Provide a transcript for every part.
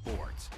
sports.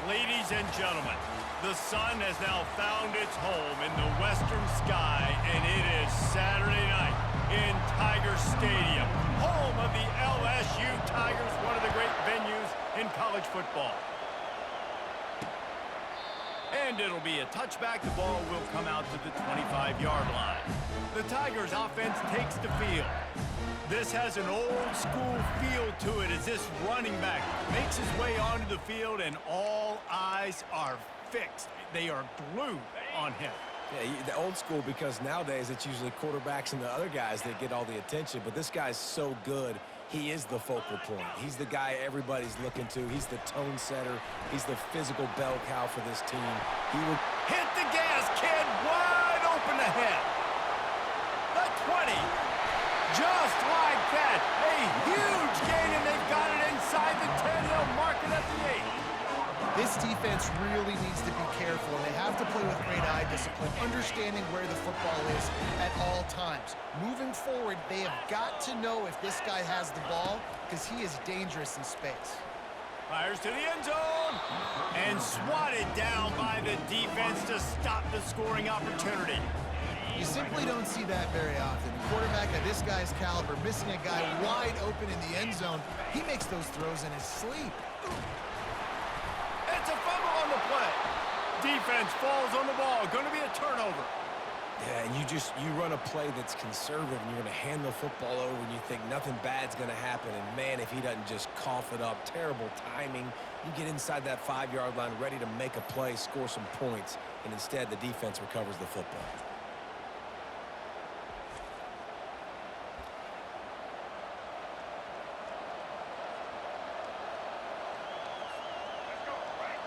Ladies and gentlemen, the sun has now found its home in the western sky, and it is Saturday night in Tiger Stadium, home of the LSU Tigers, one of the great venues in college football. And it'll be a touchback. The ball will come out to the 25-yard line. The Tigers offense takes the field. This has an old-school feel to it as this running back makes his way onto the field, and all eyes are fixed. They are glued on him. Yeah, the old school, because nowadays it's usually quarterbacks and the other guys that get all the attention, but this guy's so good, he is the focal point. He's the guy everybody's looking to. He's the tone setter. He's the physical bell cow for this team. He will hit the gas, kid, wide open ahead. The 20, just like that, a huge gain, and they've got it inside the 10. They'll mark it at the 8. This defense really needs to be careful, and they have to play with great eye discipline, understanding where the football is at all times. Moving forward, they have got to know if this guy has the ball, because he is dangerous in space. Fires to the end zone, and swatted down by the defense to stop the scoring opportunity. You simply don't see that very often. A quarterback of this guy's caliber missing a guy wide open in the end zone. He makes those throws in his sleep. It's a fumble on the play. Defense falls on the ball. Going to be a turnover. Yeah, and you run a play that's conservative, and you're going to hand the football over, and you think nothing bad's going to happen. And, man, if he doesn't just cough it up, terrible timing. You get inside that 5-yard line ready to make a play, score some points, and instead the defense recovers the football.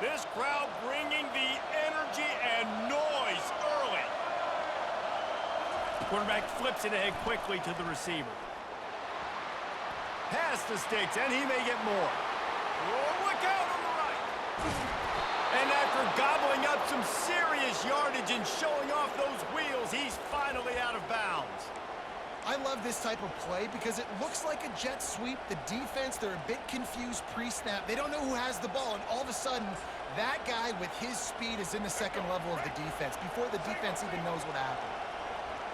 This crowd bringing the energy and noise early. Quarterback flips it ahead quickly to the receiver. Pass the sticks, and he may get more. Oh, look out on the right. And after gobbling up some serious yardage and showing off those wheels, he's finally out of bounds. I love this type of play because it looks like a jet sweep. The defense, they're a bit confused pre-snap. They don't know who has the ball, and all of a sudden, that guy with his speed is in the second level of the defense before the defense even knows what happened.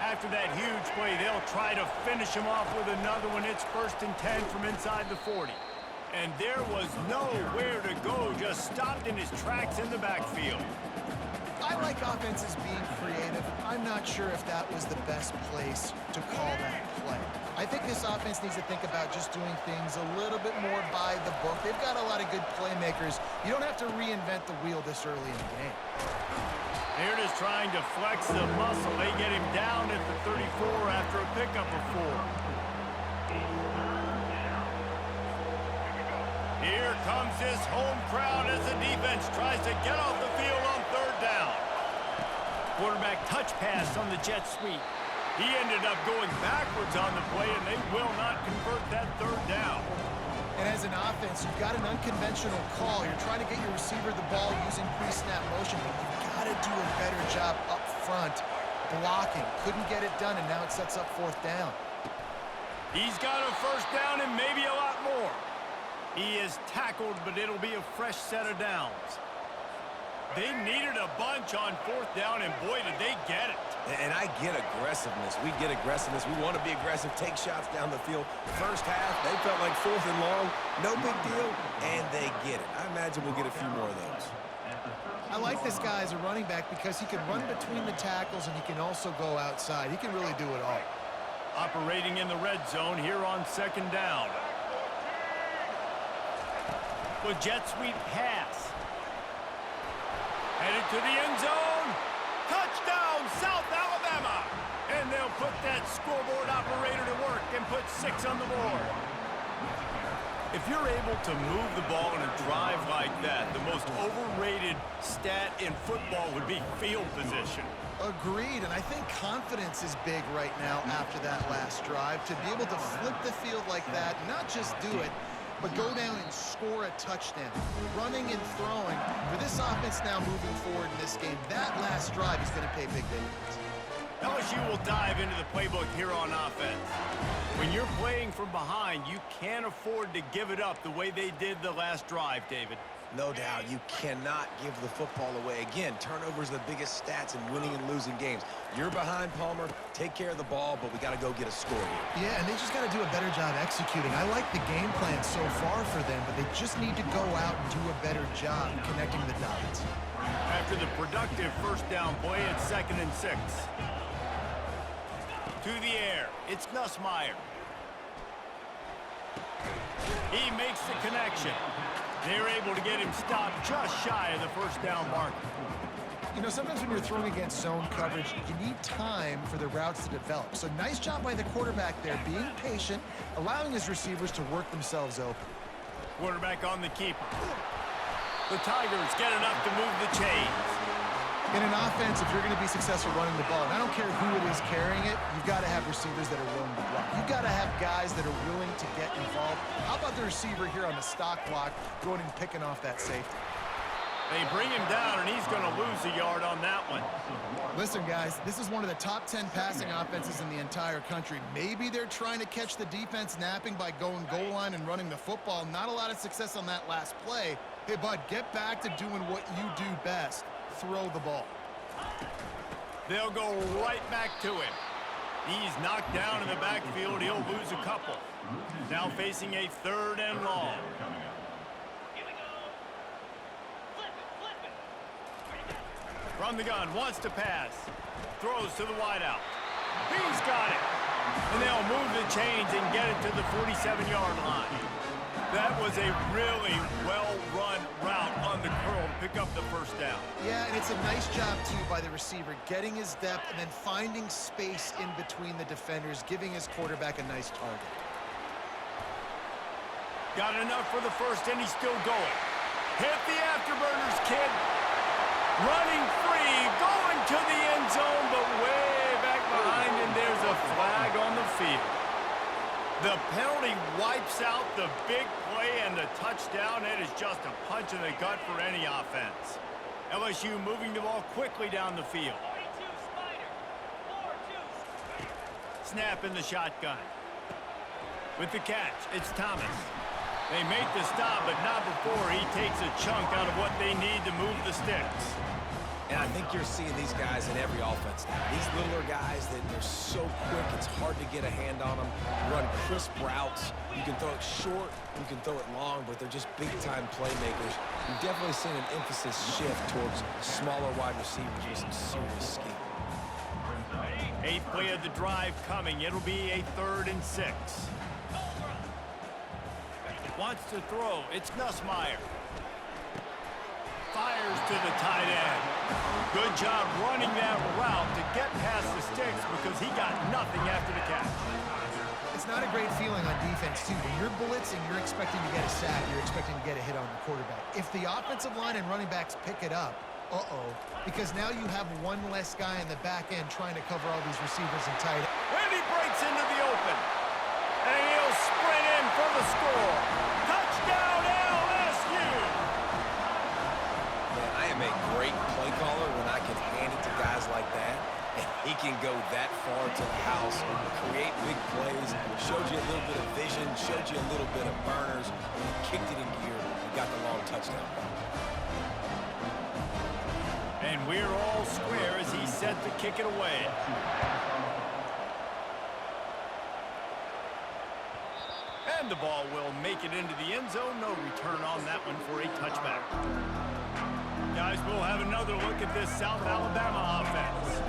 After that huge play, they'll try to finish him off with another one. It's 1st and 10 from inside the 40. And there was nowhere to go, just stopped in his tracks in the backfield. I like offenses being creative. I'm not sure if that was the best place to call that play. I think this offense needs to think about just doing things a little bit more by the book. They've got a lot of good playmakers. You don't have to reinvent the wheel this early in the game. They're just trying to flex the muscle. They get him down at the 34 after a pickup of 4. Here comes this home crowd as the defense tries to get off the field on 3rd down. Quarterback touch pass on the jet sweep. He ended up going backwards on the play, and they will not convert that 3rd down. And as an offense, you've got an unconventional call. You're trying to get your receiver the ball using pre-snap motion, but you've got to do a better job up front blocking. Couldn't get it done, and now it sets up 4th down. He's got a 1st down and maybe a lot more. He is tackled, but it'll be a fresh set of downs. They needed a bunch on 4th down, and boy, did they get it. And I get aggressiveness. We get aggressiveness. We want to be aggressive, take shots down the field. First half, they felt like 4th and long, no big deal, and they get it. I imagine we'll get a few more of those. I like this guy as a running back because he can run between the tackles, and he can also go outside. He can really do it all. Operating in the red zone here on 2nd down. With jet sweep pass. Headed to the end zone. Touchdown, South Alabama. And they'll put that scoreboard operator to work and put 6 on the board. If you're able to move the ball in a drive like that, the most overrated stat in football would be field position. Agreed, and I think confidence is big right now after that last drive. To be able to flip the field like that, not just do it, but go down and score a touchdown. Running and throwing. For this offense now moving forward in this game, that last drive is going to pay big dividends. LSU will dive into the playbook here on offense. When you're playing from behind, you can't afford to give it up the way they did the last drive, David. No doubt, you cannot give the football away. Again, turnovers are the biggest stats in winning and losing games. You're behind, Palmer. Take care of the ball, but we got to go get a score here. Yeah, and they just got to do a better job executing. I like the game plan so far for them, but they just need to go out and do a better job connecting the dots. After the productive first down play, it's 2nd and 6. To the air, it's Nussmeier. He makes the connection. They're able to get him stopped just shy of the first down mark. You know, sometimes when you're throwing against zone coverage, you need time for the routes to develop. So nice job by the quarterback there, being patient, allowing his receivers to work themselves open. Quarterback on the keeper. The Tigers get enough to move the chains. In an offense, if you're going to be successful running the ball, and I don't care who it is carrying it, you've got to have receivers that are willing to block. You've got to have guys that are willing to get involved. How about the receiver here on the stock block going and picking off that safety? They bring him down, and he's going to lose a yard on that one. Listen, guys, this is one of the top 10 passing offenses in the entire country. Maybe they're trying to catch the defense napping by going goal line and running the football. Not a lot of success on that last play. Hey, bud, get back to doing what you do best. Throw the ball. They'll go right back to him. He's knocked down in the backfield. He'll lose a couple. Now facing a 3rd and long. From the gun, wants to pass. Throws to the wideout. He's got it. And they'll move the chains and get it to the 47-yard line. That was a really well-run route on the curl to pick up the first down. Yeah, and it's a nice job, too, by the receiver, getting his depth and then finding space in between the defenders, giving his quarterback a nice target. Got enough for the first, and he's still going. Hit the afterburners, kid. Running free, going to the end zone, but way back behind him, there's a flag on the field. The penalty wipes out the big play and the touchdown. It is just a punch in the gut for any offense. LSU moving the ball quickly down the field. Snap in the shotgun. With the catch, it's Thomas. They make the stop, but not before he takes a chunk out of what they need to move the sticks. And I think you're seeing these guys in every offense now. These littler guys, they're so quick, it's hard to get a hand on them. Run crisp routes. You can throw it short, you can throw it long, but they're just big-time playmakers. You've definitely seen an emphasis shift towards smaller wide receivers with some serious skill. 8th play of the drive coming. It'll be a 3rd and 6. Wants to throw. It's Nussmeier. Fires to the tight end. Good job running that route to get past the sticks because he got nothing after the catch. It's not a great feeling on defense, too. When you're blitzing, you're expecting to get a sack. You're expecting to get a hit on the quarterback. If the offensive line and running backs pick it up, because now you have one less guy in the back end trying to cover all these receivers and tight ends. And he breaks into the open. And he'll sprint in for the score. Touchdown, LSU! Man, I am a great play caller when I can hand it to guys like that. And he can go that far to the house, create big plays, showed you a little bit of vision, showed you a little bit of burners, and he kicked it in gear and got the long touchdown. And we're all square as he's set to kick it away. And the ball will make it into the end zone. No return on that one for a touchback. Guys, we'll have another look at this South Alabama offense.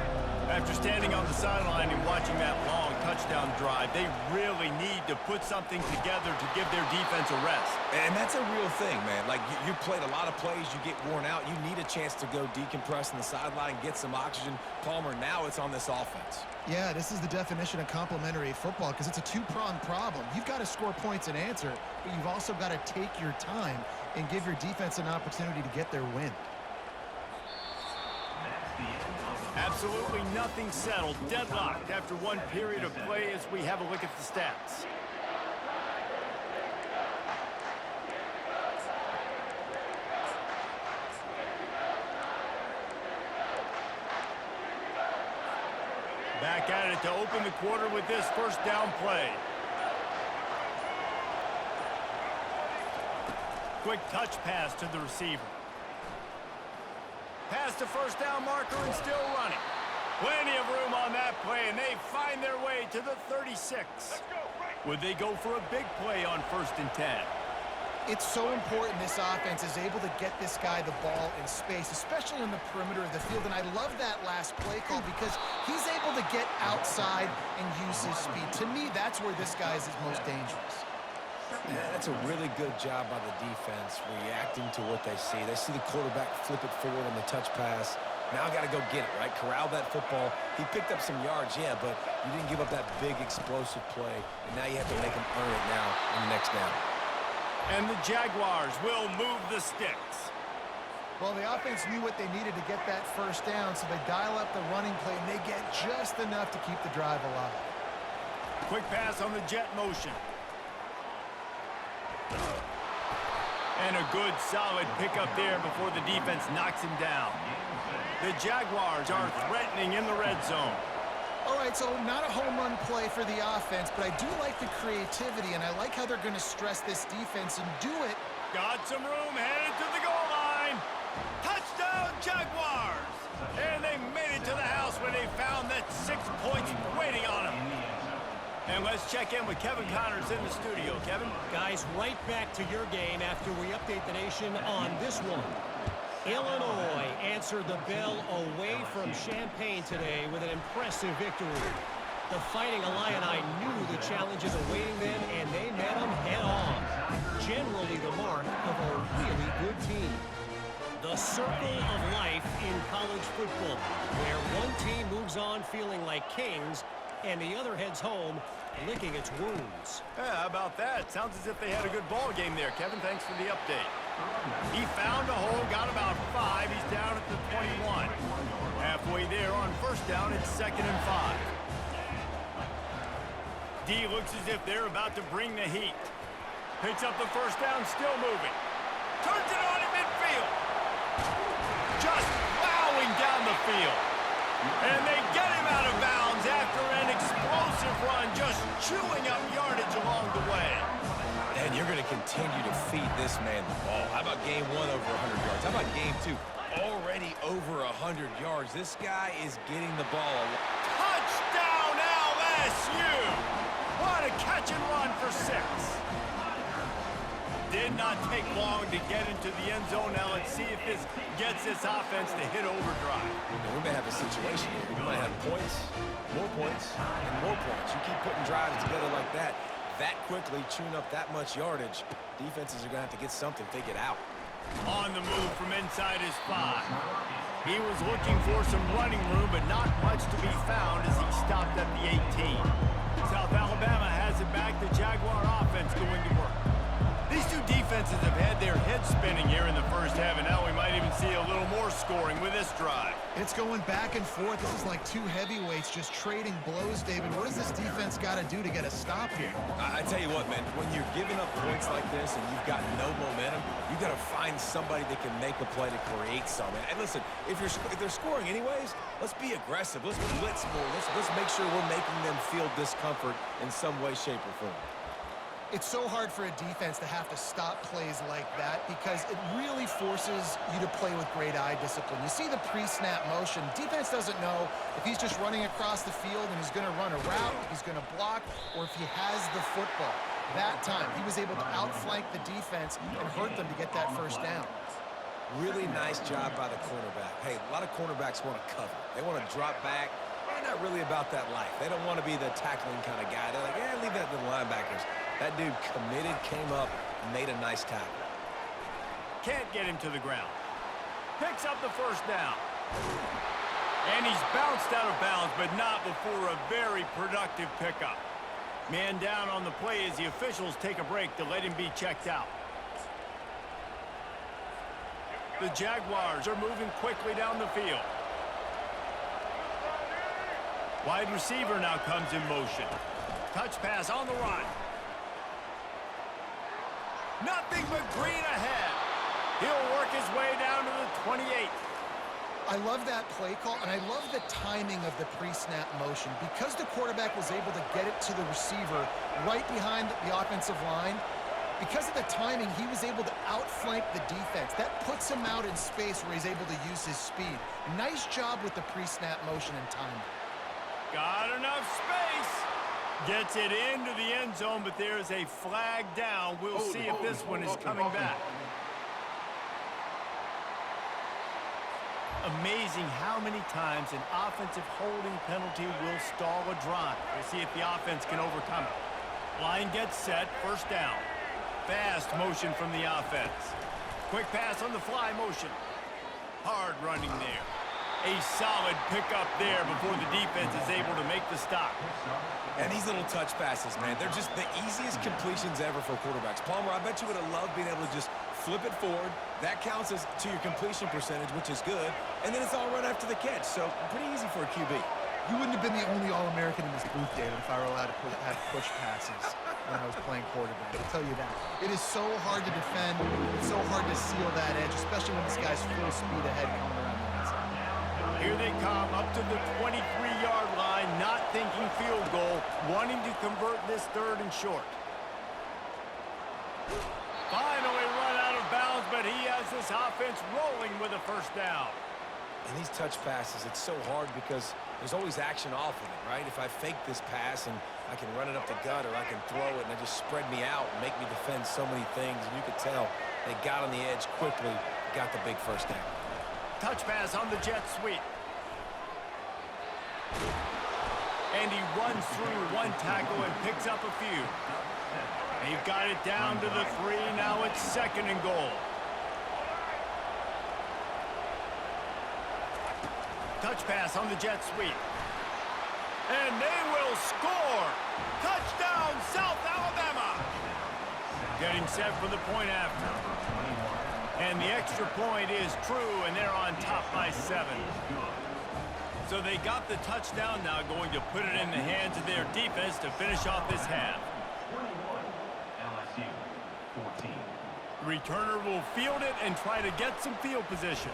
After standing on the sideline and watching that long touchdown drive, they really need to put something together to give their defense a rest. And that's a real thing, man. Like, you played a lot of plays, you get worn out. You need a chance to go decompress on the sideline, get some oxygen. Palmer, now it's on this offense. Yeah, this is the definition of complementary football because it's a two-pronged problem. You've got to score points and answer, but you've also got to take your time and give your defense an opportunity to get their win. Absolutely nothing settled. Deadlocked after one period of play as we have a look at the stats. Back at it to open the quarter with this first down play. quick touch pass to the receiver. Past the first down marker and still running. Plenty of room on that play, and they find their way to the 36. Would they go for a big play on 1st and 10? It's so important this offense is able to get this guy the ball in space, especially on the perimeter of the field. And I love that last play call because he's able to get outside and use his speed. To me, that's where this guy is his most dangerous. Yeah, that's a really good job by the defense, reacting to what they see. They see the quarterback flip it forward on the touch pass. Now I got to go get it, right? Corral that football. He picked up some yards, yeah, but you didn't give up that big explosive play. And now you have to make him earn it now on the next down. And the Jaguars will move the sticks. Well, the offense knew what they needed to get that first down, so they dial up the running play, and they get just enough to keep the drive alive. Quick pass on the jet motion. And a good, solid pickup there before the defense knocks him down. The Jaguars are threatening in the red zone. All right, so not a home run play for the offense, but I do like the creativity, and I like how they're going to stress this defense and do it. Got some room, headed to the goal line. Touchdown, Jaguars! And they made it to the house when they found that 6 points waiting on them. And let's check in with Kevin Connors in the studio. Kevin? Guys, right back to your game after we update the nation on this one. Illinois answered the bell away from Champaign today with an impressive victory. The Fighting Illini knew the challenges awaiting them, and they met them head-on. Generally the mark of a really good team. The circle of life in college football, where one team moves on feeling like kings, and the other heads home licking its wounds. Yeah, how about that? Sounds as if they had a good ball game there. Kevin, thanks for the update. He found a hole, got about 5. He's down at the 21. Halfway there on 1st down, it's 2nd and 5. D looks as if they're about to bring the heat. Picks up the 1st down, still moving. Turns it on in midfield. Just plowing down the field. And they get him out of bounds after an explosive run, just chewing up yardage along the way. And you're going to continue to feed this man the ball. How about game 1 over 100 yards? How about game 2? Already over 100 yards. This guy is getting the ball. Touchdown, LSU! What a catch and run for 6. Did not take long to get into the end zone. Now let's see if this gets this offense to hit overdrive. And we may have a situation here. We might have points, and more points. You keep putting drives together like that quickly, chewing up that much yardage, defenses are going to have to get something figured out. On the move from inside his 5. He was looking for some running room, but not much to be found as he stopped at the 18. South Alabama has it back. The Jaguar offense going to work. These two defenses have had their heads spinning here in the first half, and now we might even see a little more scoring with this drive. It's going back and forth. This is like two heavyweights just trading blows, David. What does this defense got to do to get a stop here? I tell you what, man, when you're giving up points like this and you've got no momentum, you got to find somebody that can make a play to create something. And listen, if they're scoring anyways, let's be aggressive. Let's blitz more. Let's make sure we're making them feel discomfort in some way, shape, or form. It's so hard for a defense to have to stop plays like that because it really forces you to play with great eye discipline. You see the pre-snap motion. Defense doesn't know if he's just running across the field and he's going to run a route, if he's going to block, or if he has the football. That time, he was able to outflank the defense and hurt them to get that first down. Really nice job by the cornerback. Hey, a lot of cornerbacks want to cover. They want to drop back. They're not really about that life. They don't want to be the tackling kind of guy. They're like, yeah, leave that to the linebackers. That dude committed, came up, made a nice tackle. Can't get him to the ground. Picks up the first down. And he's bounced out of bounds, but not before a very productive pickup. Man down on the play as the officials take a break to let him be checked out. The Jaguars are moving quickly down the field. Wide receiver now comes in motion. Touch pass on the run. Nothing but green ahead. He'll work his way down to the 28. I love that play call, and I love the timing of the pre-snap motion. Because the quarterback was able to get it to the receiver right behind the offensive line, Because of the timing, he was able to outflank the defense. That puts him out in space where he's able to use his speed. Nice job with the pre-snap motion and timing. Got enough space. Gets it into the end zone, but there's a flag down. We'll see if this one is coming back. Amazing how many times an offensive holding penalty will stall a drive. We'll see if the offense can overcome it. Line gets set, first down. Fast motion from the offense. Quick pass on the fly motion. Hard running there. A solid pickup there before the defense is able to make the stop. And these little touch passes, man, they're just the easiest completions ever for quarterbacks. Palmer, I bet you would have loved being able to just flip it forward. That counts as to your completion percentage, which is good. And then it's all run after the catch, so pretty easy for a QB. You wouldn't have been the only All-American in this booth, David, if I were allowed to have push passes when I was playing quarterback. I'll tell you that. It is so hard to defend. It's so hard to seal that edge, especially when this guy's full speed ahead coming around the inside. Here they come up to the 23-yard line, not thinking field goal, wanting to convert this third and short. Finally run out of bounds, but he has this offense rolling with a first down. And these touch passes, it's so hard because there's always action off of it, right? If I fake this pass and I can run it up the gut or I can throw it and it just spread me out and make me defend so many things. And you could tell they got on the edge quickly, got the big first down. Touch pass on the jet sweep. And he runs through one tackle and picks up a few. They've got it down to the 3. Now it's second and goal. Touch pass on the jet sweep. And they will score. Touchdown, South Alabama. Getting set for the point after. And the extra point is true, and they're on top by 7. So they got the touchdown, now going to put it in the hands of their defense to finish off this half. LSU 14. Returner will field it and try to get some field position.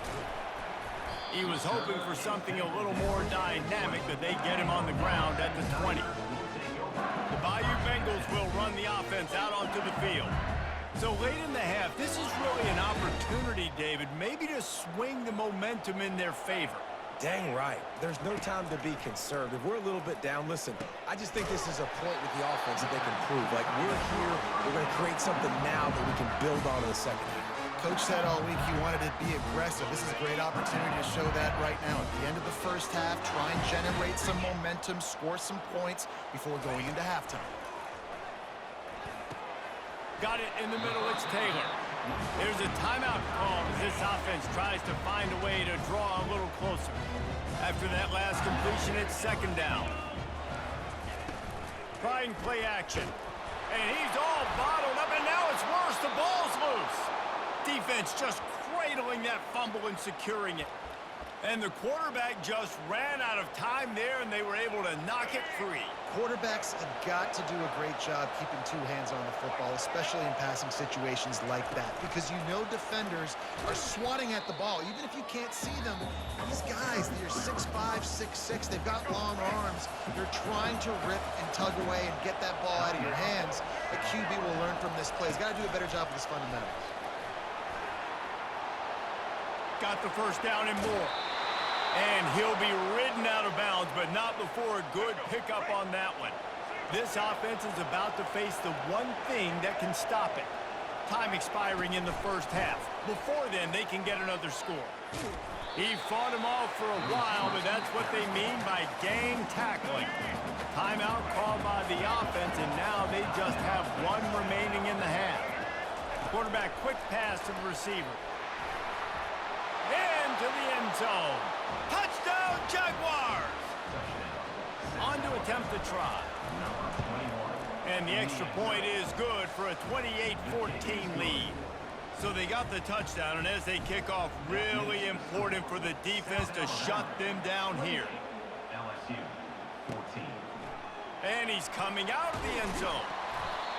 He was hoping for something a little more dynamic, but they get him on the ground at the 20. The Bayou Bengals will run the offense out onto the field. So late in the half, this is really an opportunity, David, maybe to swing the momentum in their favor. Dang right. There's no time to be conservative. We're a little bit down. Listen, I just think this is a point with the offense that they can prove. Like, we're here, we're going to create something now that we can build on in the second half. Coach said all week he wanted to be aggressive. This is a great opportunity to show that right now. At the end of the first half, try and generate some momentum, score some points before going into halftime. Got it in the middle, it's Taylor. There's a timeout call as this offense tries to find a way to draw a little closer. After that last completion, it's second down. Trying play action. And he's all bottled up, and now it's worse. The ball's loose. Defense just cradling that fumble and securing it. And the quarterback just ran out of time there, and they were able to knock it free. Quarterbacks have got to do a great job keeping two hands on the football, especially in passing situations like that, because you know defenders are swatting at the ball. Even if you can't see them, these guys, they're 6'5", 6'6", they've got long arms. They're trying to rip and tug away and get that ball out of your hands. A QB will learn from this play. He's got to do a better job with his fundamentals. Got the first down and more. And he'll be ridden out of bounds, but not before a good pickup on that one. This offense is about to face the one thing that can stop it. Time expiring in the first half. Before then, they can get another score. He fought him off for a while, but that's what they mean by gang tackling. Timeout called by the offense, and now they just have one remaining in the half. Quarterback quick pass to the receiver. Into the end zone. Touchdown, Jaguars! On to attempt the try. And the extra point is good for a 28-14 lead. So they got the touchdown, and as they kick off, really important for the defense to shut them down here. LSU 14. And he's coming out of the end zone.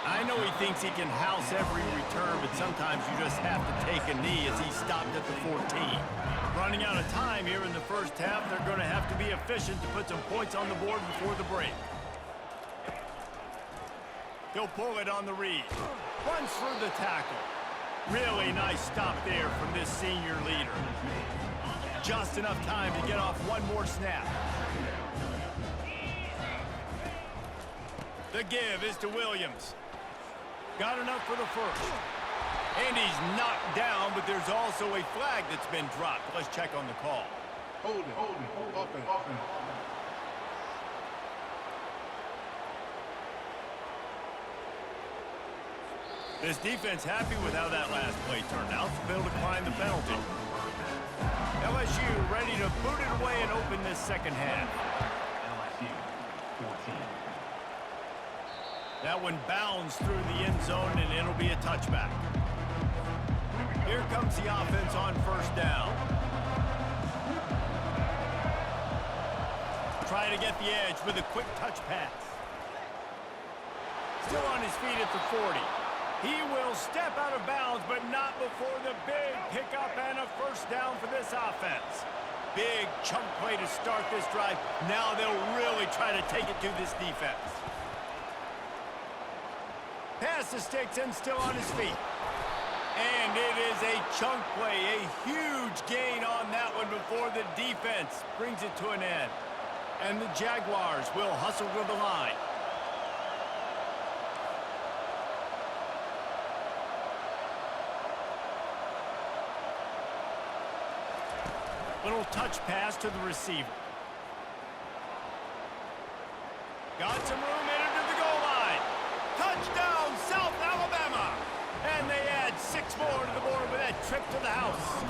I know he thinks he can house every return, but sometimes you just have to take a knee as he stopped at the 14. Running out of time here in the first half, they're going to have to be efficient to put some points on the board before the break. He'll pull it on the read. Runs through the tackle. Really nice stop there from this senior leader. Just enough time to get off one more snap. The give is to Williams. Got enough for the first. And he's knocked down, but there's also a flag that's been dropped. Let's check on the call. Hold it. Offense. This defense happy with how that last play turned out, so they'll decline the penalty. LSU ready to boot it away and open this second half. LSU 14. That one bounds through the end zone, and it'll be a touchback. Here comes the offense on first down. Try to get the edge with a quick touch pass. Still on his feet at the 40. He will step out of bounds, but not before the big pickup and a first down for this offense. Big chunk play to start this drive. Now they'll really try to take it to this defense. Pass the sticks and still on his feet. And it is a chunk play, a huge gain on that one before the defense brings it to an end. And the Jaguars will hustle to the line. Little touch pass to the receiver. Got some room in into the goal line. Touchdown, South Alabama. And they add 6 more to the board with that trip to the house.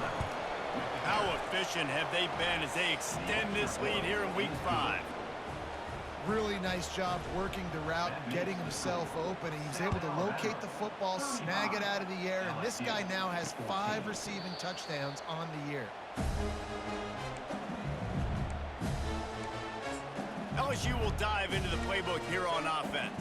How efficient have they been as they extend this lead here in Week 5? Really nice job working the route, getting himself open. He was able to locate the football, snag it out of the air, and this guy now has 5 receiving touchdowns on the year. LSU will dive into the playbook here on offense.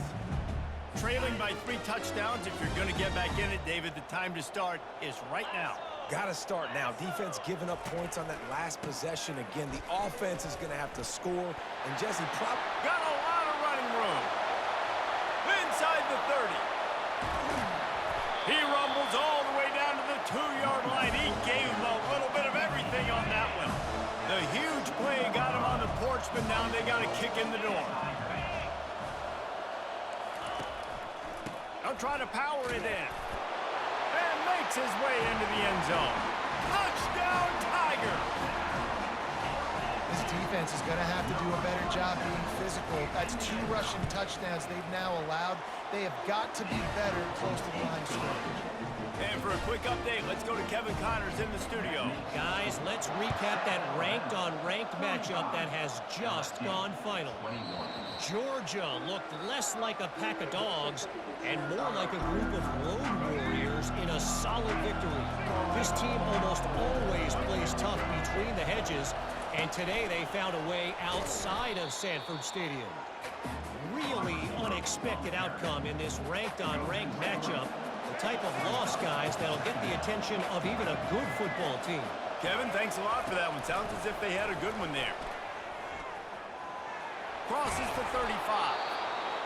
Trailing by 3 touchdowns. If you're going to get back in it, David, the time to start is right now. Got to start now. Defense giving up points on that last possession. Again, the offense is going to have to score. And Jesse got a lot of running room. Inside the 30. He rumbles all the way down to the 2-yard line. He gave him a little bit of everything on that one. The huge play got him on the porch, but now they got a kick in the door. They'll try to power it in. And makes his way into the end zone. Touchdown, Tigers! This defense is going to have to do a better job being physical. That's 2 rushing touchdowns they've now allowed. They have got to be better close to the line of scrimmage. And for a quick update, let's go to Kevin Connors in the studio. Guys, let's recap that ranked-on-ranked matchup that has just gone final. Georgia looked less like a pack of dogs and more like a group of road warriors in a solid victory. This team almost always plays tough between the hedges, and today they found a way outside of Sanford Stadium. Really unexpected outcome in this ranked-on-ranked matchup. The type of loss, guys, that'll get the attention of even a good football team. Kevin, thanks a lot for that one. Sounds as if they had a good one there. Crosses the 35.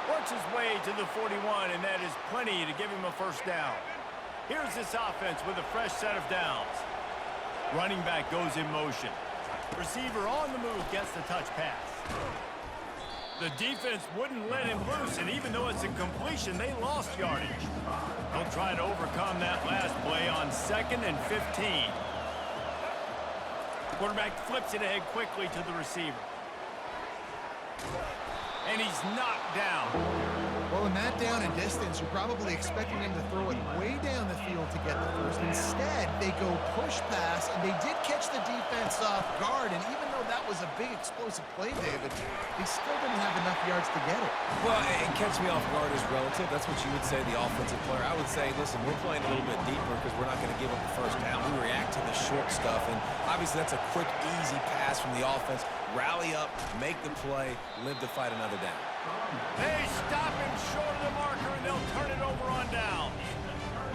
Works his way to the 41, and that is plenty to give him a first down. Here's this offense with a fresh set of downs. Running back goes in motion. Receiver on the move gets the touch pass. The defense wouldn't let him loose, and even though it's a completion, they lost yardage. They'll try to overcome that last play on 2nd and 15. Quarterback flips it ahead quickly to the receiver. And he's knocked down. Well, in that down and distance, you're probably expecting him to throw it way down the field to get the first. Instead, they go push pass, and they did catch the defense off guard. And even though that was a big explosive play, David, they still didn't have enough yards to get it. Well, and catch me off guard is relative. That's what you would say, the offensive player. I would say, listen, we're playing a little bit deeper because we're not going to give up the first down. We react to the short stuff, and obviously that's a quick, easy pass from the offense. Rally up, make the play, live to fight another down. They stop him short of the marker, and they'll turn it over on down.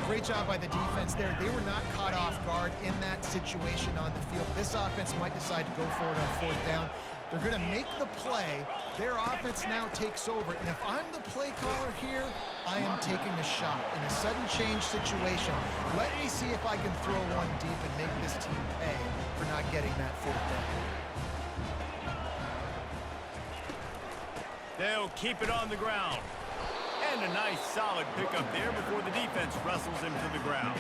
Great job by the defense there. They were not caught off guard in that situation on the field. This offense might decide to go for it on 4th down. They're going to make the play. Their offense now takes over. And if I'm the play caller here, I am taking a shot. In a sudden change situation, let me see if I can throw one deep and make this team pay for not getting that fourth down. They'll keep it on the ground. And a nice solid pickup there before the defense wrestles him to the ground.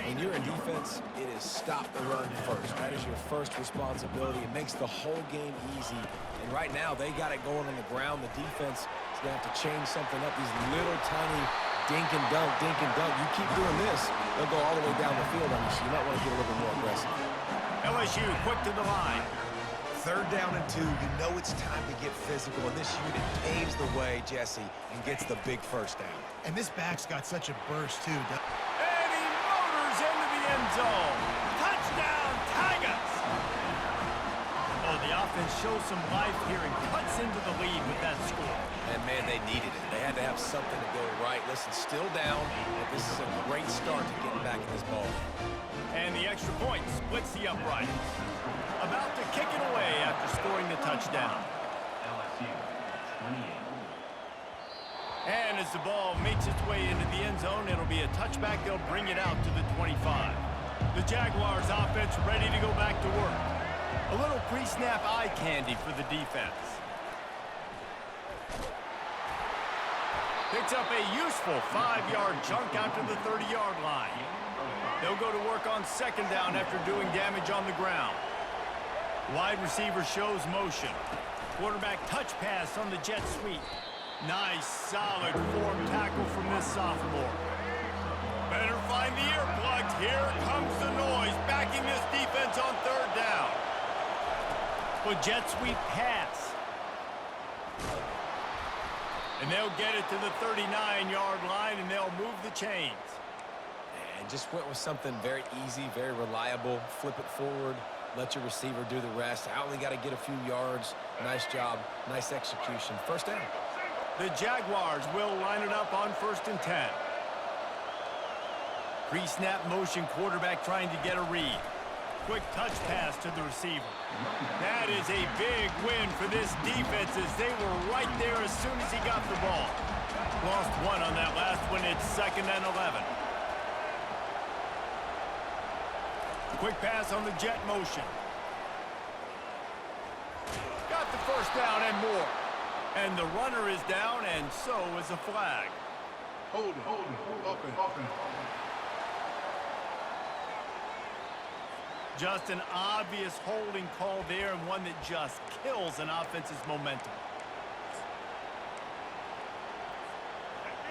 When you're in defense, it is stop the run first. That is your first responsibility. It makes the whole game easy. And right now, they got it going on the ground. The defense is going to have to change something up. These little tiny dink and dunk, dink and dunk. You keep doing this, they'll go all the way down the field on you, so you might want to get a little bit more aggressive. LSU quick to the line. 3rd down and 2, you know it's time to get physical, and this unit paves the way, Jesse, and gets the big first down. And this back's got such a burst, too. And he motors into the end zone. Touchdown, Tigers! Oh, the offense shows some life here and cuts into the lead with that score. And, man, they needed it. They had to have something to go right. Listen, still down, but this is a great start to getting back in this ball. And the extra point splits the uprights. About to kick it away after scoring the touchdown. LSU 28. And as the ball makes its way into the end zone, it'll be a touchback. They'll bring it out to the 25. The Jaguars offense ready to go back to work. A little pre-snap eye candy for the defense. Picks up a useful 5-yard chunk out to the 30-yard line. They'll go to work on 2nd down after doing damage on the ground. Wide receiver shows motion. Quarterback touch pass on the jet sweep. Nice, solid form tackle from this sophomore. Better find the earplugs. Here comes the noise, backing this defense on 3rd down. Well, jet sweep pass. And they'll get it to the 39-yard line, and they'll move the chains. And just went with something very easy, very reliable. Flip it forward. Let your receiver do the rest. I only got to get a few yards. Nice job. Nice execution. 1st down. The Jaguars will line it up on 1st and 10. Pre-snap motion, quarterback trying to get a read. Quick touch pass to the receiver. That is a big win for this defense as they were right there as soon as he got the ball. Lost one on that last one. It's 2nd and 11. Quick pass on the jet motion. Got the 1st down and more. And the runner is down, and so is a flag. Hold it, up and. Just an obvious holding call there, and one that just kills an offense's momentum.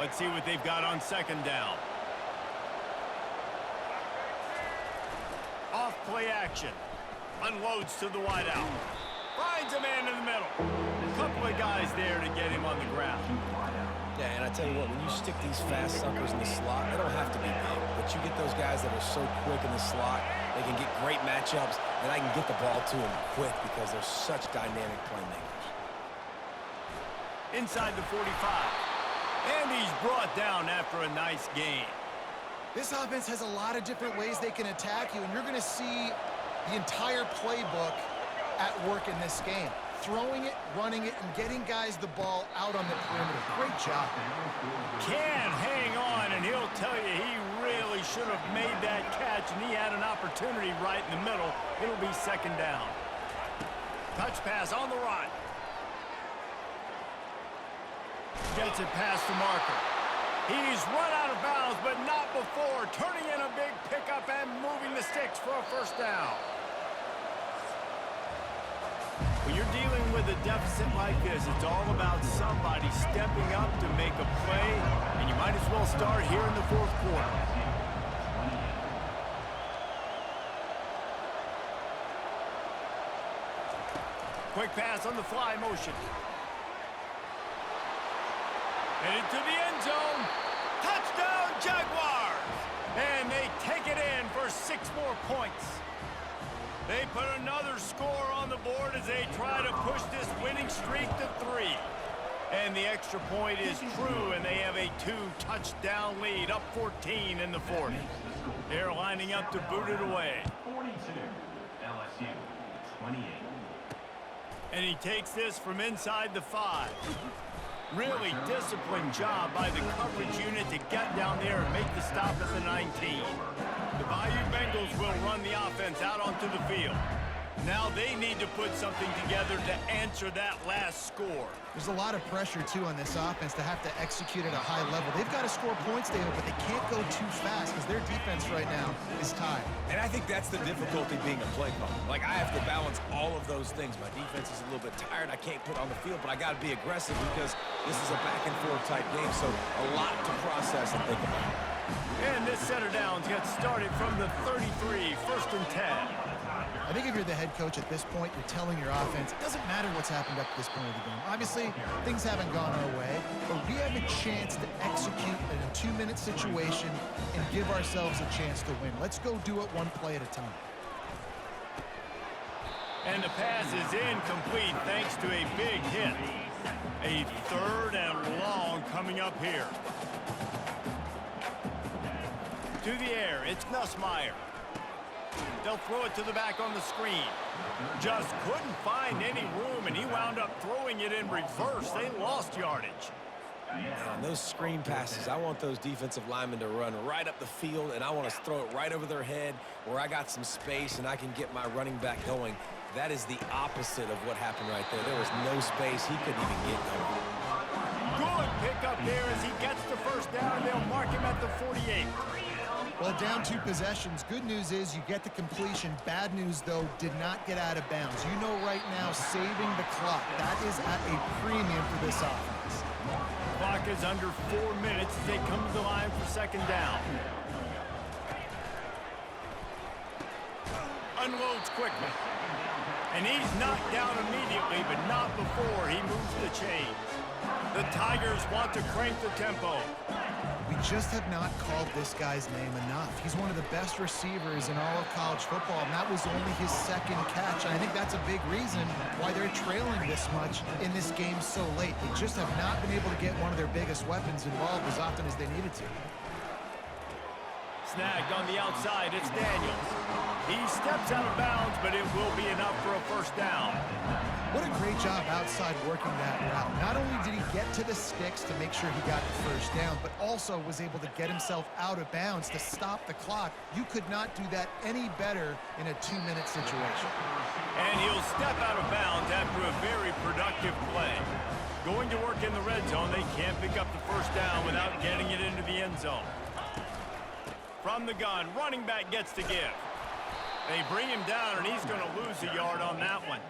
Let's see what they've got on 2nd down. Off play action. Unloads to the wideout. Finds a man in the middle. A couple of guys there to get him on the ground. Yeah, and I tell you what, when you stick these fast suckers in the slot, they don't have to be big, but you get those guys that are so quick in the slot, they can get great matchups, and I can get the ball to them quick because they're such dynamic playmakers. Inside the 45. And he's brought down after a nice gain. This offense has a lot of different ways they can attack you, and you're going to see the entire playbook at work in this game. Throwing it, running it, and getting guys the ball out on the perimeter. Great job. Can hang on, and he'll tell you he really should have made that catch, and he had an opportunity right in the middle. It'll be 2nd down. Touch pass on the run. Gets it past the marker. He's run out of bounds, but not before. Turning in a big pickup and moving the sticks for a 1st down. When you're dealing with a deficit like this, it's all about somebody stepping up to make a play, and you might as well start here in the 4th quarter. Quick pass on the fly motion. Headed to the end zone. Touchdown, Jaguars! And they take it in for 6 more points. They put another score on the board as they try to push this winning streak to 3. And the extra point is true, and they have a 2-touchdown lead, up 14 in the 4th. They're lining up to boot it away. 42. LSU 28. And he takes this from inside the 5. Really disciplined job by the coverage unit to get down there and make the stop at the 19. The Bayou Bengals will run the offense out onto the field. Now they need to put something together to answer that last score. There's a lot of pressure, too, on this offense to have to execute at a high level. They've got to score points, David, but they can't go too fast because their defense right now is tied. And I think that's the difficulty being a play caller. Like, I have to balance all of those things. My defense is a little bit tired. I can't put on the field, but I got to be aggressive because this is a back-and-forth type game, so a lot to process and think about. And this set of downs gets started from the 33, 1st and 10. I think if you're the head coach at this point, you're telling your offense, it doesn't matter what's happened up to this point of the game. Obviously, things haven't gone our way, but we have a chance to execute in a 2-minute situation and give ourselves a chance to win. Let's go do it one play at a time. And the pass is incomplete thanks to a big hit. A 3rd and long coming up here. To the air, it's Nussmeier. They'll throw it to the back on the screen. Just couldn't find any room, and he wound up throwing it in reverse. They lost yardage. On those screen passes, I want those defensive linemen to run right up the field, and I want to throw it right over their head where I got some space and I can get my running back going. That is the opposite of what happened right there. There was no space. He couldn't even get going. Good pickup there as he gets the first down, and they'll mark him at the 48. Well, down 2 possessions. Good news is you get the completion. Bad news, though, did not get out of bounds. You know right now, saving the clock, that is at a premium for this offense. Clock is under 4 minutes as they come to the line for 2nd down. Unloads quickly. And he's knocked down immediately, but not before he moves the chains. The Tigers want to crank the tempo. We just have not called this guy's name enough. He's one of the best receivers in all of college football, and that was only his 2nd catch. And I think that's a big reason why they're trailing this much in this game so late. They just have not been able to get one of their biggest weapons involved as often as they needed to. Snagged on the outside, it's Daniels. He steps out of bounds, but it will be enough for a 1st down. What a great job outside working that route. Not only did he get to the sticks to make sure he got the 1st down, but also was able to get himself out of bounds to stop the clock. You could not do that any better in a 2-minute situation. And he'll step out of bounds after a very productive play. Going to work in the red zone, they can't pick up the 1st down without getting it into the end zone. From the gun, running back gets to give. They bring him down, and he's going to lose a yard on that one.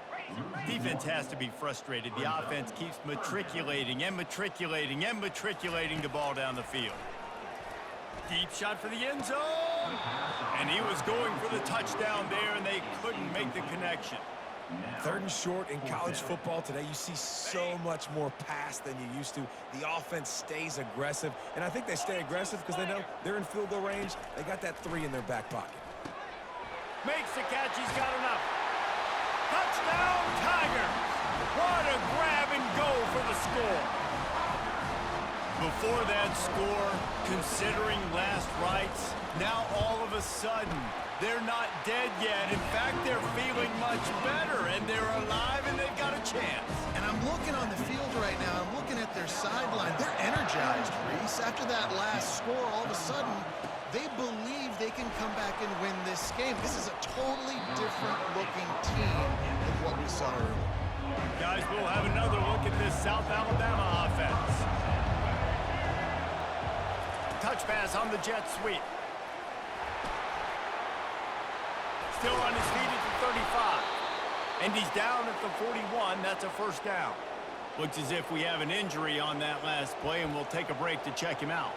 Defense has to be frustrated. The offense keeps matriculating and matriculating and matriculating the ball down the field. Deep shot for the end zone. And he was going for the touchdown there, and they couldn't make the connection. 3rd and short in college football today, you see so much more pass than you used to. The offense stays aggressive, and I think they stay aggressive because they know they're in field goal range. They got that 3 in their back pocket. Makes the catch. He's got enough. Touchdown, Tigers! What a grab and go for the score. Before that score, considering last rites, now all of a sudden, they're not dead yet. In fact, they're feeling much better, and they're alive, and they've got a chance. And I'm looking on the field right now. I'm looking at their sideline. They're energized, Reese. After that last score, all of a sudden, they believe they can come back and win this game. This is a totally different-looking team than what we saw earlier. Guys, we'll have another look at this South Alabama offense. Touch pass on the jet sweep. Still on his feet at the 35. And he's down at the 41. That's a 1st down. Looks as if we have an injury on that last play, and we'll take a break to check him out.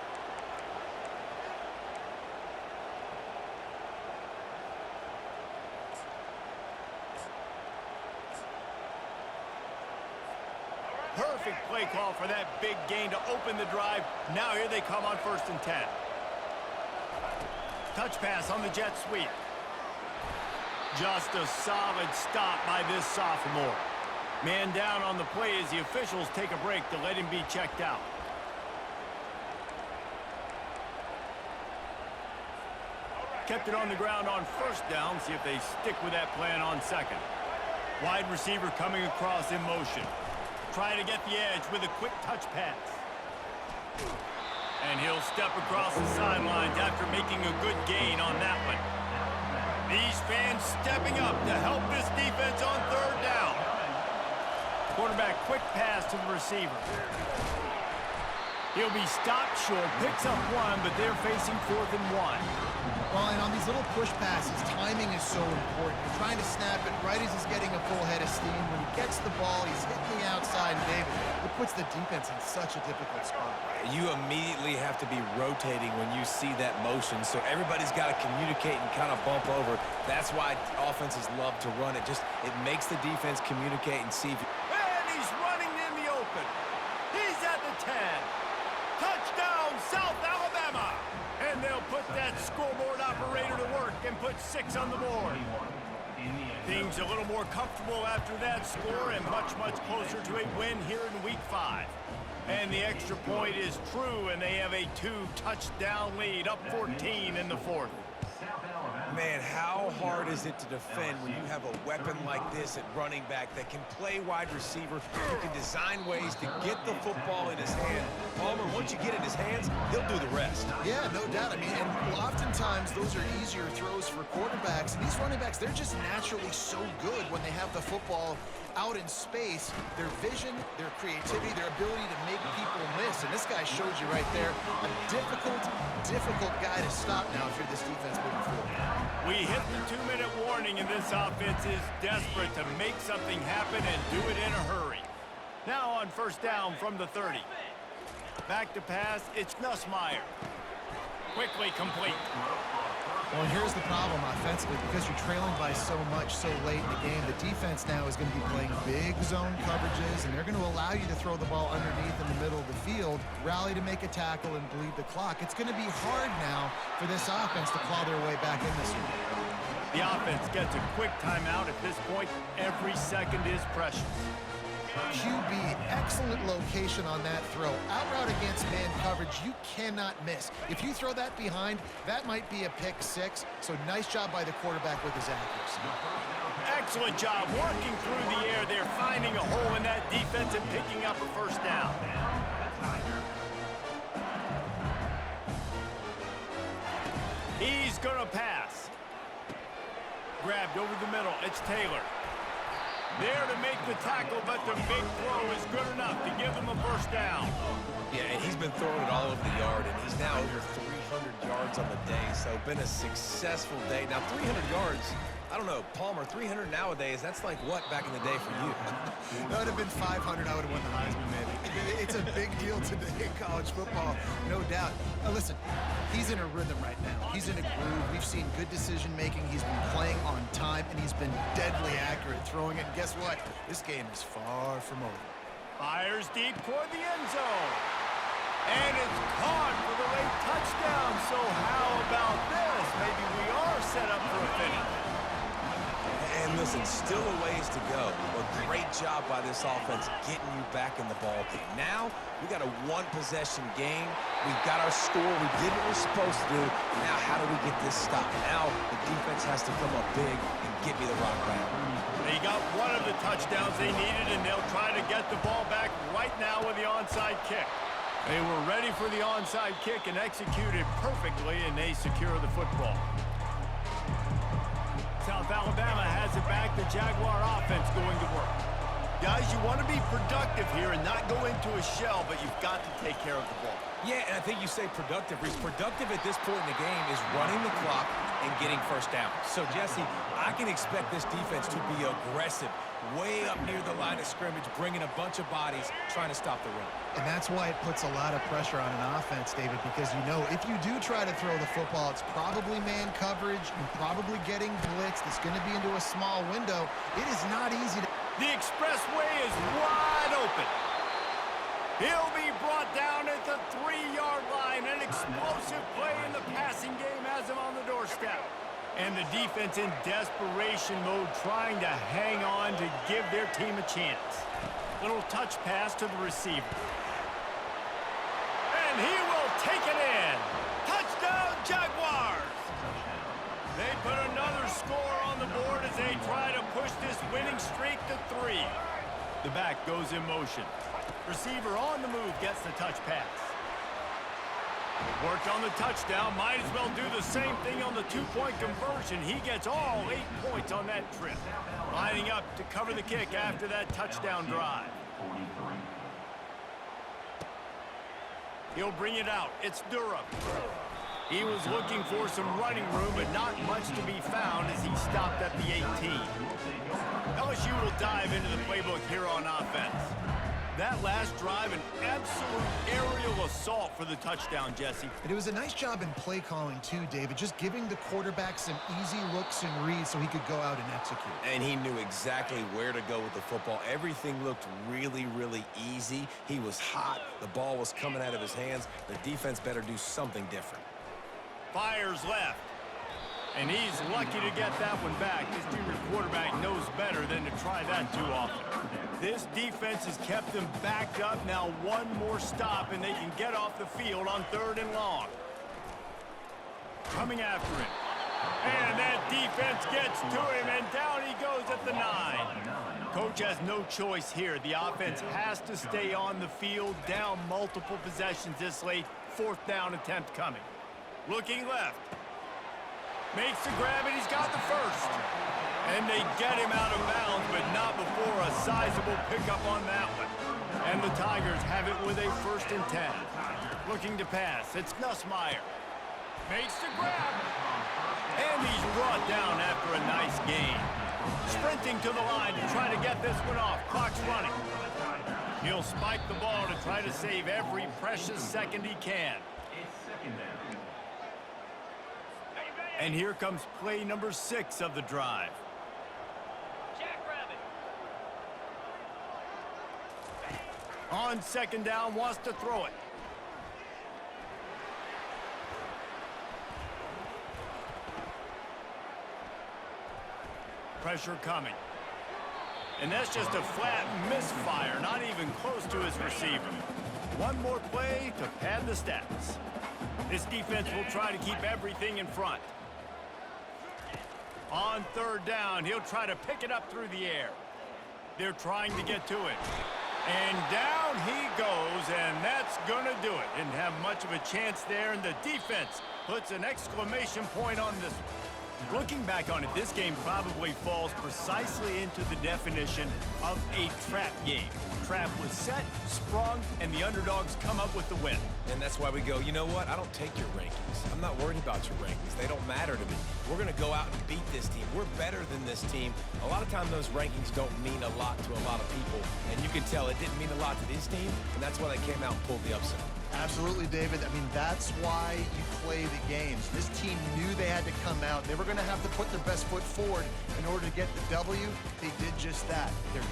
Perfect play call for that big gain to open the drive. Now here they come on 1st and 10. Touch pass on the jet sweep. Just a solid stop by this sophomore. Man down on the play as the officials take a break to let him be checked out. Kept it on the ground on 1st down. See if they stick with that plan on 2nd. Wide receiver coming across in motion. Trying to get the edge with a quick touch pass. And he'll step across the sidelines after making a good gain on that one. These fans stepping up to help this defense on third down. Quarterback quick pass to the receiver. He'll be stopped short, picks up one, but they're facing 4th and 1. Well, and on these little push passes, timing is so important. You're trying to snap it right as he's getting a full head of steam. When he gets the ball, he's hitting the outside, and David, it puts the defense in such a difficult spot. You immediately have to be rotating when you see that motion, so everybody's got to communicate and kind of bump over. That's why offenses love to run it. It makes the defense communicate and see if... And he's running in the open. He's at the 10. Touchdown, South Alabama! And they'll put that scoreboard operator to work and put 6 on the board. Things a little more comfortable after that score and much, much closer to a win here in Week 5. And the extra point is true, and they have a 2-touchdown lead, up 14 in the 4th. Man, how hard is it to defend when you have a weapon like this at running back that can play wide receiver, who can design ways to get the football in his hand? Palmer, once you get it in his hands, he'll do the rest. Yeah, no doubt. I mean, and oftentimes those are easier throws for quarterbacks. And these running backs, they're just naturally so good when they have the football out in space. Their vision, their creativity, their ability to make people miss. And this guy shows you right there, a difficult guy to stop now if you're this defense moving forward. We hit the 2-minute warning, and this offense is desperate to make something happen and do it in a hurry. Now on 1st down from the 30. Back to pass, it's Nussmeier. Quickly complete. Well, here's the problem offensively. Because you're trailing by so much so late in the game, the defense now is going to be playing big zone coverages, and they're going to allow you to throw the ball underneath in the middle of the field, rally to make a tackle, and bleed the clock. It's going to be hard now for this offense to claw their way back in this one. The offense gets a quick timeout at this point. Every second is precious. QB, excellent location on that throw. Out route against man coverage, you cannot miss. If you throw that behind, that might be a pick 6. So nice job by the quarterback with his accuracy. Excellent job working through the air. They're finding a hole in that defense and picking up a 1st down. He's going to pass. Grabbed over the middle. It's Taylor. There to make the tackle, but the big throw is good enough to give them a 1st down. Yeah, and he's been throwing it all over the yard, and he's now over 300 yards on the day, so been a successful day. Now, 300 yards, I don't know, Palmer, 300 nowadays, that's like what back in the day for you? That would have been 500. I would have won the Heisman, man. It's a big deal today in college football, no doubt. Now, listen, he's in a rhythm right now. He's in a groove. We've seen good decision-making. He's been playing on time, and he's been deadly accurate throwing it. And guess what? This game is far from over. Fires deep toward the end zone. And it's caught for the late touchdown. So how about this? Maybe we are set up for a finish. And listen, still a ways to go. A great job by this offense getting you back in the ball game. Now, we got a 1-possession game. We've got our score. We did what we're supposed to do. Now, how do we get this stopped? Now, the defense has to come up big and get me the rock back. They got one of the touchdowns they needed, and they'll try to get the ball back right now with the onside kick. They were ready for the onside kick and executed perfectly, and they secure the football. South Alabama has it back. The Jaguar offense going to work. Guys, you want to be productive here and not go into a shell, but you've got to take care of the ball. Yeah, and I think you say productive. Reece, productive at this point in the game is running the clock and getting 1st down. So, Jesse, I can expect this defense to be aggressive, way up near the line of scrimmage, bringing a bunch of bodies, trying to stop the run. And that's why it puts a lot of pressure on an offense, David, because you know if you do try to throw the football, it's probably man coverage and probably getting blitzed. It's going to be into a small window. It is not easy to... The expressway is wide open. He'll be brought down at the 3-yard line. An explosive play in the passing game has him on the doorstep. And the defense in desperation mode trying to hang on to give their team a chance. Little touch pass to the receiver. And he will take it in. Touchdown, Jaguars! They put another score on the board as they try to push this winning streak streak to 3. The back goes in motion. Receiver on the move gets the touch pass. Worked on the touchdown. Might as well do the same thing on the two-point conversion. He gets all 8 points on that trip. Lining up to cover the kick after that touchdown drive. He'll bring it out. It's Durham. He was looking for some running room, but not much to be found as he stopped at the 18. LSU will dive into the playbook here on offense. That last drive, an absolute aerial assault for the touchdown, Jesse. And it was a nice job in play calling too, David, just giving the quarterback some easy looks and reads so he could go out and execute. And he knew exactly where to go with the football. Everything looked really, really easy. He was hot. The ball was coming out of his hands. The defense better do something different. Fires left. And he's lucky to get that one back. This junior quarterback knows better than to try that too often. This defense has kept them backed up. Now one more stop, and they can get off the field on 3rd and long. Coming after him. And that defense gets to him, and down he goes at the 9. Coach has no choice here. The offense has to stay on the field, down multiple possessions this late. 4th down attempt coming. Looking left. Makes the grab, and he's got the first. And they get him out of bounds, but not before a sizable pickup on that one. And the Tigers have it with a 1st and 10. Looking to pass. It's Nussmeier. Makes the grab. And he's brought down after a nice gain. Sprinting to the line to try to get this one off. Clock's running. He'll spike the ball to try to save every precious second he can. And here comes play number 6 of the drive. On 2nd down, wants to throw it. Pressure coming. And that's just a flat misfire, not even close to his receiver. One more play to pad the stats. This defense will try to keep everything in front. On 3rd down, he'll try to pick it up through the air. They're trying to get to it. And down he goes, and that's going to do it. Didn't have much of a chance there, and the defense puts an exclamation point on this one. Looking back on it, this game probably falls precisely into the definition of a trap game. Trap was set, sprung, and the underdogs come up with the win. And that's why we go, you know what? I don't take your rankings. I'm not worried about your rankings. They don't matter to me. We're going to go out and beat this team. We're better than this team. A lot of times those rankings don't mean a lot to a lot of people. And you can tell it didn't mean a lot to this team. And that's why they came out and pulled the upset. Absolutely, David. I mean, that's why you play the games. This team knew they had to come out. They were going to have to put their best foot forward in order to get the W. They did just that. They're